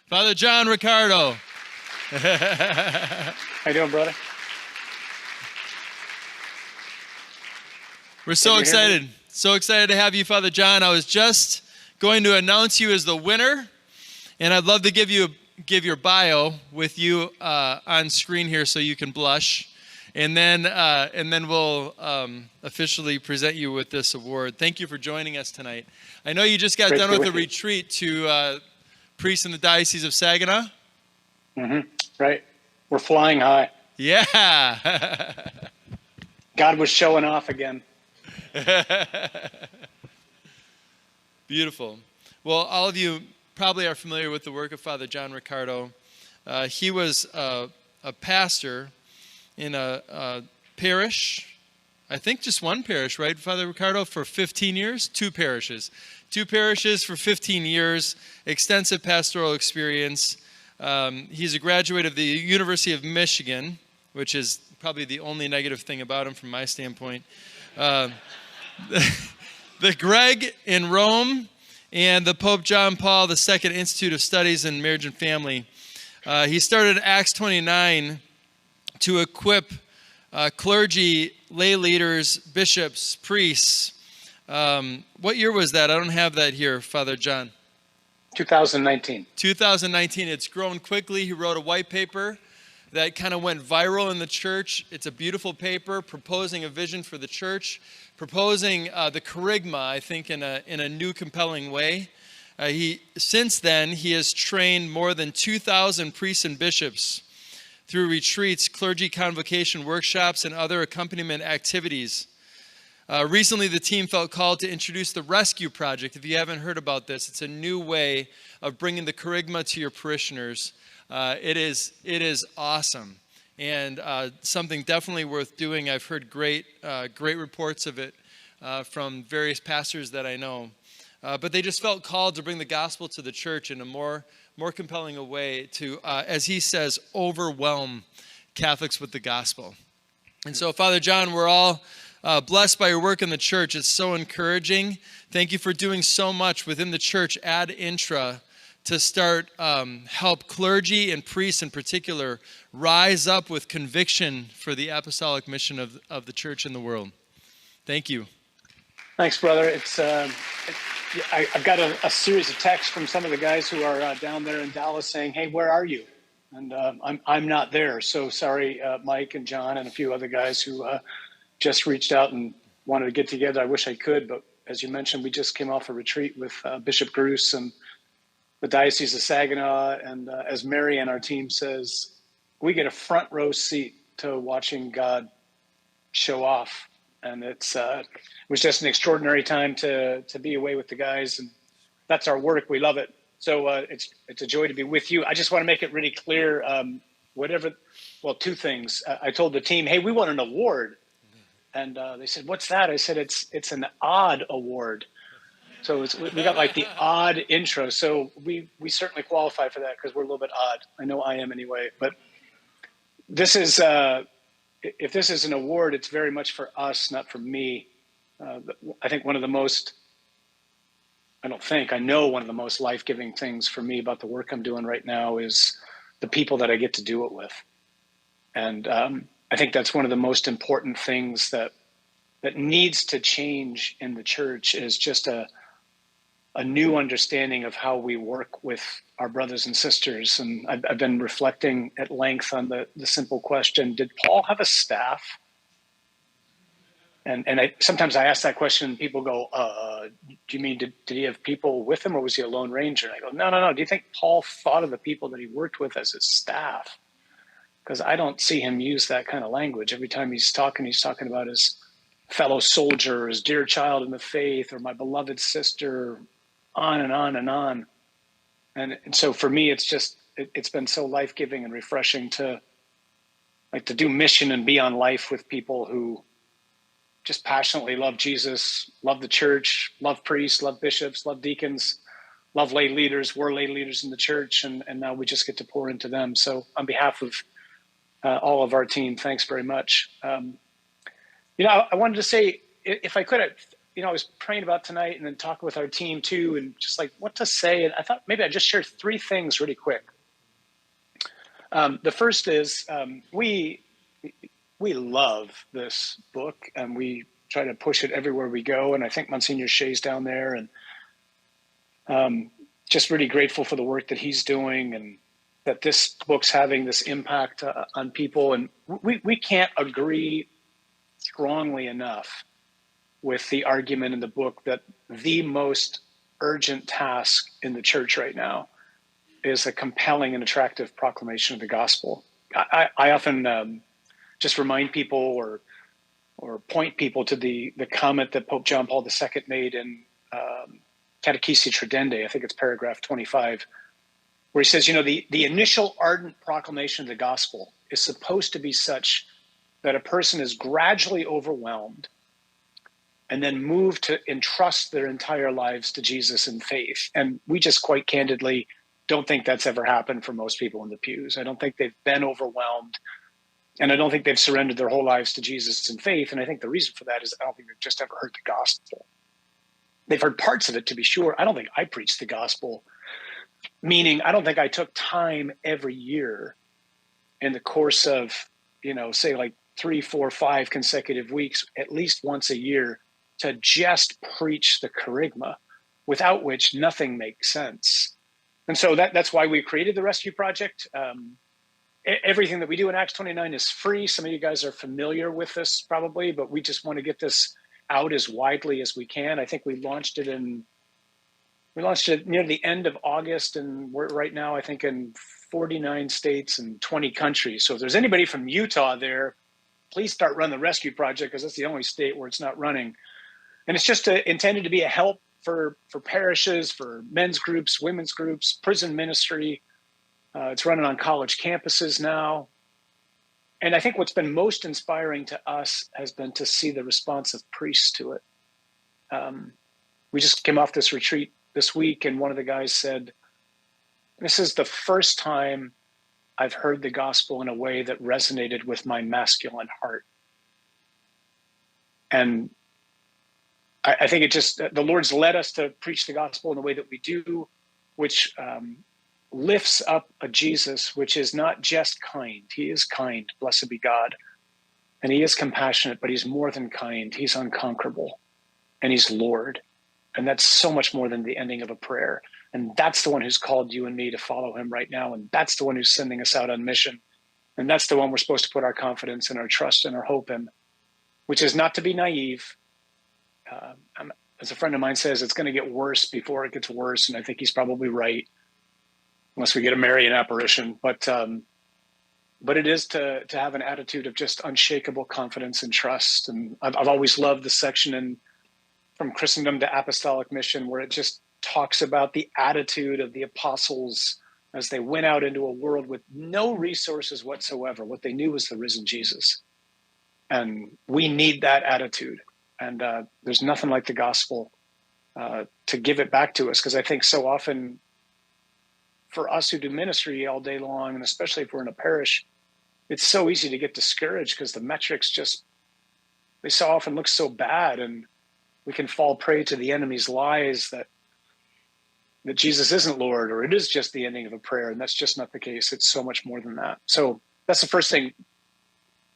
Father John Riccardo. How you doing, brother? We're so excited. So excited to have you, Father John. I was just going to announce you as the winner, and I'd love to give your bio with you on screen here so you can blush, and then we'll officially present you with this award. Thank you for joining us tonight. I know you just got done with a retreat to priests in the Diocese of Saginaw. Mm-hmm. Right. We're flying high. Yeah. God was showing off again. Beautiful. Well, all of you probably are familiar with the work of Father John Riccardo. He was a pastor in a parish, I think just one parish, right, Father Riccardo, for 15 years? Two parishes for 15 years, extensive pastoral experience. He's a graduate of the University of Michigan, which is probably the only negative thing about him from my standpoint. The Greg in Rome and the Pope John Paul II Institute of Studies in Marriage and Family. He started Acts XXIX to equip clergy, lay leaders, bishops, priests. What year was that? I don't have that here, Father John. 2019. 2019. It's grown quickly. He wrote a white paper that kind of went viral in the church. It's a beautiful paper proposing a vision for the church, proposing the kerygma, I think, in a new, compelling way. Since then, he has trained more than 2,000 priests and bishops through retreats, clergy convocation workshops, and other accompaniment activities. Recently, the team felt called to introduce the Rescue Project. If you haven't heard about this, it's a new way of bringing the kerygma to your parishioners. It is awesome, and something definitely worth doing. I've heard great reports of it from various pastors that I know. But they just felt called to bring the gospel to the church in a more compelling a way to, as he says, overwhelm Catholics with the gospel. And so, Father John, we're all blessed by your work in the church. It's so encouraging. Thank you for doing so much within the church at Intra to start help clergy and priests in particular rise up with conviction for the apostolic mission of the church in the world. Thank you. Thanks, brother. I've got a series of texts from some of the guys who are down there in Dallas saying, "Hey, where are you?" And I'm not there. So sorry, Mike and John and a few other guys who just reached out and wanted to get together. I wish I could, but as you mentioned, we just came off a retreat with Bishop Gruce and the Diocese of Saginaw, and as Mary and our team says, we get a front row seat to watching God show off, and it was just an extraordinary time to be away with the guys, and that's our work. We love it. So it's a joy to be with you. I just want to make it really clear. Two things. I told the team, "Hey, we want an award," and they said, "What's that?" I said, "It's an odd award." So we got like the odd intro. So we certainly qualify for that because we're a little bit odd. I know I am anyway. But this is, if this is an award, it's very much for us, not for me. I think one of the most life-giving things for me about the work I'm doing right now is the people that I get to do it with. And I think that's one of the most important things that needs to change in the church is just a new understanding of how we work with our brothers and sisters. And I've been reflecting at length on the simple question, did Paul have a staff? And sometimes I ask that question and people go, do you mean, did he have people with him or was he a lone ranger? And I go, no. Do you think Paul thought of the people that he worked with as his staff? Because I don't see him use that kind of language. Every time he's talking about his fellow soldier, his dear child in the faith, or my beloved sister, on and on and on. And so for me, it's been so life-giving and refreshing to do mission and be on life with people who just passionately love Jesus, love the church, love priests, love bishops, love deacons, love lay leaders. We're lay leaders in the church, and now we just get to pour into them. So on behalf of all of our team, thanks very much. I wanted to say, if I could, I was praying about tonight and then talking with our team too, and just like what to say. And I thought maybe I'd just share three things really quick. The first is we love this book, and we try to push it everywhere we go. And I think Monsignor Shea's down there, and just really grateful for the work that he's doing, and that this book's having this impact on people. And we can't agree strongly enough with the argument in the book that the most urgent task in the church right now is a compelling and attractive proclamation of the gospel. I often just remind people or point people to the comment that Pope John Paul II made in Catechesi Tradendae, I think it's paragraph 25, where he says, the initial ardent proclamation of the gospel is supposed to be such that a person is gradually overwhelmed and then moved to entrust their entire lives to Jesus in faith. And we just quite candidly don't think that's ever happened for most people in the pews. I don't think they've been overwhelmed, and I don't think they've surrendered their whole lives to Jesus in faith. And I think the reason for that is I don't think they've just ever heard the gospel. They've heard parts of it, to be sure. I don't think I preached the gospel, meaning I don't think I took time every year in the course of, say like 3, 4, 5 consecutive weeks, at least once a year, to just preach the kerygma, without which nothing makes sense. And so that's why we created the Rescue Project. Everything that we do in Acts 29 is free. Some of you guys are familiar with this probably, but we just want to get this out as widely as we can. I think we launched it near the end of August, and we're right now, I think, in 49 states and 20 countries. So if there's anybody from Utah there, please start running the Rescue Project, because that's the only state where it's not running. And it's just intended to be a help for parishes, for men's groups, women's groups, prison ministry. It's running on college campuses now. And I think what's been most inspiring to us has been to see the response of priests to it. We just came off this retreat this week, and one of the guys said, "This is the first time I've heard the gospel in a way that resonated with my masculine heart." And I think it just, the Lord's led us to preach the gospel in the way that we do, which lifts up a Jesus which is not just kind. He is kind, blessed be God. And he is compassionate, but he's more than kind. He's unconquerable, and he's Lord. And that's so much more than the ending of a prayer. And that's the one who's called you and me to follow him right now. And that's the one who's sending us out on mission. And that's the one we're supposed to put our confidence and our trust and our hope in, which is not to be naive. As a friend of mine says, it's going to get worse before it gets worse. And I think he's probably right, unless we get a Marian apparition. But it is to have an attitude of just unshakable confidence and trust. And I've always loved the section From Christendom to Apostolic Mission, where it just talks about the attitude of the apostles as they went out into a world with no resources whatsoever. What they knew was the risen Jesus. And we need that attitude. And there's nothing like the gospel to give it back to us, because I think so often for us who do ministry all day long, and especially if we're in a parish, it's so easy to get discouraged because the metrics they so often look so bad, and we can fall prey to the enemy's lies that Jesus isn't Lord, or it is just the ending of a prayer. And that's just not the case. It's so much more than that. So that's the first thing.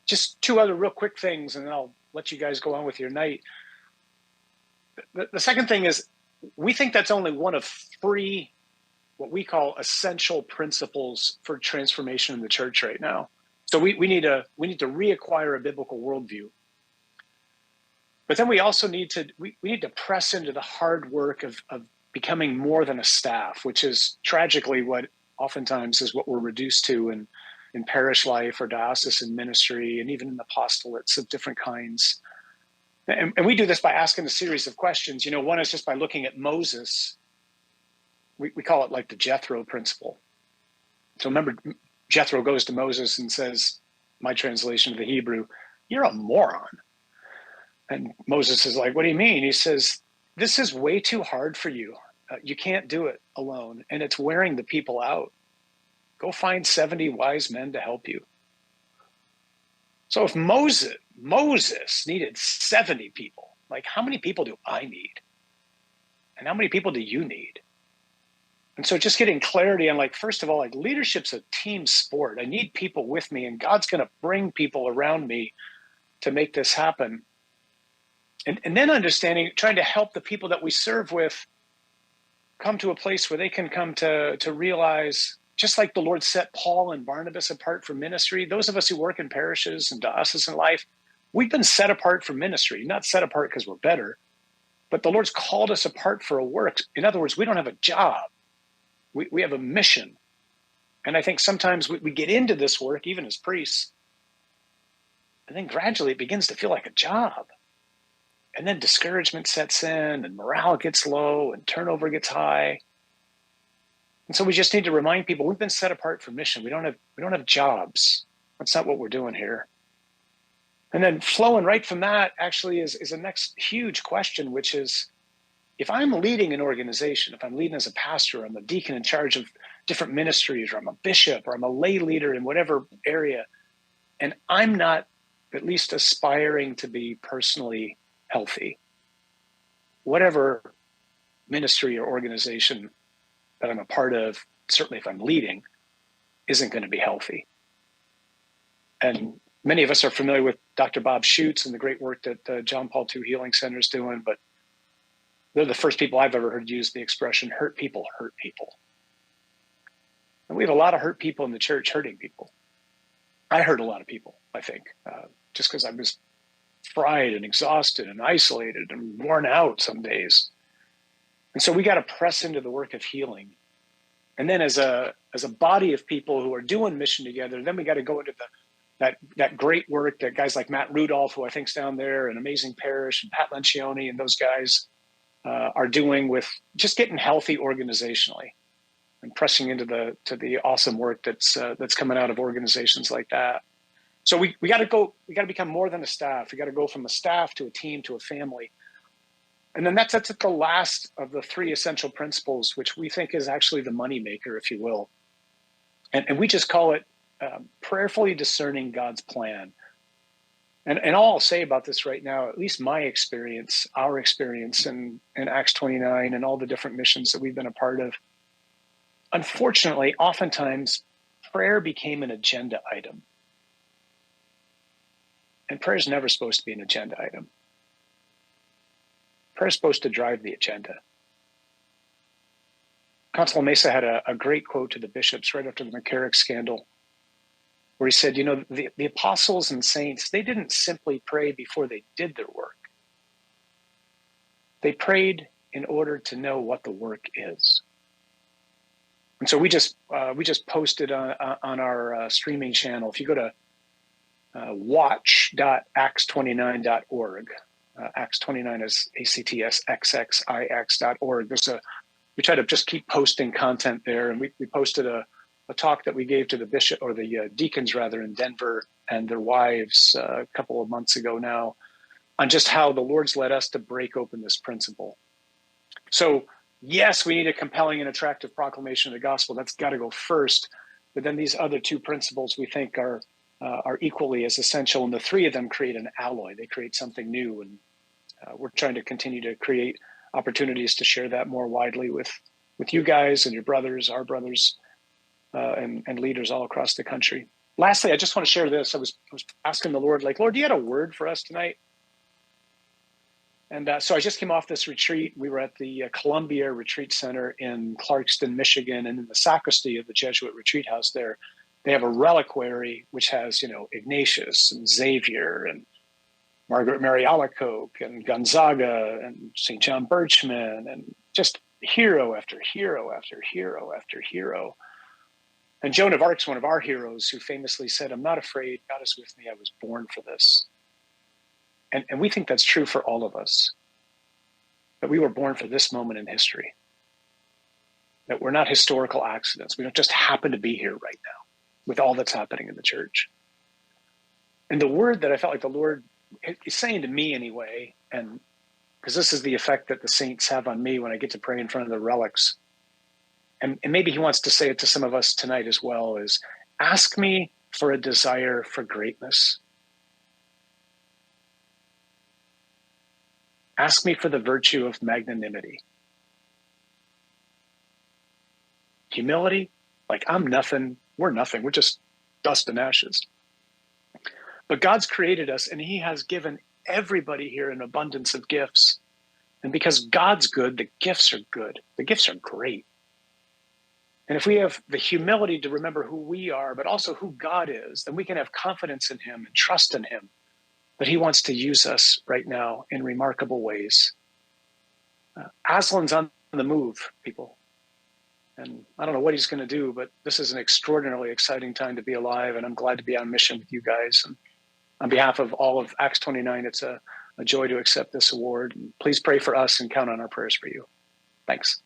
Just 2 other real quick things, and then I'll let you guys go on with your night. The second thing is, we think that's only one of 3 what we call essential principles for transformation in the church right now. So we need to reacquire a biblical worldview. But then we also need to press into the hard work of becoming more than a staff, which is tragically what oftentimes is what we're reduced to in parish life or diocesan ministry, and even in apostolates of different kinds. And we do this by asking a series of questions. One is just by looking at Moses. We call it like the Jethro principle. So remember, Jethro goes to Moses and says, my translation of the Hebrew, "You're a moron." And Moses is like, "What do you mean?" He says, "This is way too hard for you. You can't do it alone, and it's wearing the people out. Go find 70 wise men to help you." So if Moses needed 70 people Like, how many people do I need? And how many people do you need? And so just getting clarity on, like, first of all, like, leadership's a team sport. I need people with me, and God's going to bring people around me to make this happen. And then understanding, trying to help the people that we serve with come to a place where they can come to realize, just like the Lord set Paul and Barnabas apart for ministry, those of us who work in parishes and dioceses in life, we've been set apart for ministry, not set apart because we're better, but the Lord's called us apart for a work. In other words, we don't have a job. We have a mission. And I think sometimes we get into this work, even as priests, and then gradually it begins to feel like a job. And then discouragement sets in, and morale gets low, and turnover gets high. And so we just need to remind people we've been set apart for mission. We don't have jobs. That's not what we're doing here. And then flowing right from that actually is a next huge question, which is, if I'm leading an organization, if I'm leading as a pastor, I'm a deacon in charge of different ministries, or I'm a bishop, or I'm a lay leader in whatever area, and I'm not at least aspiring to be personally healthy, whatever ministry or organization that I'm a part of, certainly if I'm leading, isn't going to be healthy. And many of us are familiar with Dr. Bob Schutz and the great work that John Paul II Healing Center is doing, but they're the first people I've ever heard use the expression, hurt people hurt people. And we have a lot of hurt people in the church hurting people. I hurt a lot of people, I think, just because I was fried and exhausted and isolated and worn out some days. And so we got to press into the work of healing. And then as a body of people who are doing mission together, then we got to go into that great work that guys like Matt Rudolph, who I think's down there, and Amazing Parish, and Pat Lencioni, and those guys are doing with just getting healthy organizationally and pressing into the awesome work that's coming out of organizations like that. So we got to become more than a staff. We got to go from a staff to a team to a family. And then that's the last of the three essential principles, which we think is actually the moneymaker, if you will. And we just call it prayerfully discerning God's plan. And all I'll say about this right now, at least my experience, our experience in Acts 29 and all the different missions that we've been a part of, unfortunately, oftentimes prayer became an agenda item. And prayer is never supposed to be an agenda item. Prayer is supposed to drive the agenda. Consul Mesa had a great quote to the bishops right after the McCarrick scandal, where he said, the apostles and saints, they didn't simply pray before they did their work. They prayed in order to know what the work is. And so we just posted on our streaming channel. If you go to watch.acts29.org, Acts 29 is ACTSXXIX.org. We try to just keep posting content there, and we posted a talk that we gave to the bishop, or the deacons rather, in Denver and their wives a couple of months ago now, on just how the Lord's led us to break open this principle. So yes, we need a compelling and attractive proclamation of the gospel. That's got to go first. But then these other two principles we think are equally as essential, and the three of them create an alloy. They create something new, and we're trying to continue to create opportunities to share that more widely with you guys and your brothers, our brothers, and leaders all across the country. Lastly, I just want to share this. I was asking the Lord, Lord, do you have a word for us tonight? And so I just came off this retreat. We were at the Columbia Retreat Center in Clarkston, Michigan, and in the sacristy of the Jesuit retreat house there, they have a reliquary which has, Ignatius and Xavier and Margaret Mary Alacoque and Gonzaga and St. John Birchman, and just hero after hero after hero after hero. And Joan of Arc's one of our heroes, who famously said, "I'm not afraid, God is with me, I was born for this." And we think that's true for all of us, that we were born for this moment in history, that we're not historical accidents. We don't just happen to be here right now with all that's happening in the church. And the word that I felt like the Lord is saying to me anyway, and because this is the effect that the saints have on me when I get to pray in front of the relics, and maybe he wants to say it to some of us tonight as well, is ask me for a desire for greatness. Ask me for the virtue of magnanimity. Humility, like I'm nothing, we're nothing, we're just dust and ashes. But God's created us and he has given everybody here an abundance of gifts. And because God's good, the gifts are good. The gifts are great. And if we have the humility to remember who we are, but also who God is, then we can have confidence in him and trust in him that he wants to use us right now in remarkable ways. Aslan's on the move, people. And I don't know what he's going to do, but this is an extraordinarily exciting time to be alive. And I'm glad to be on mission with you guys. And on behalf of all of Acts 29, it's a joy to accept this award. And please pray for us and count on our prayers for you. Thanks.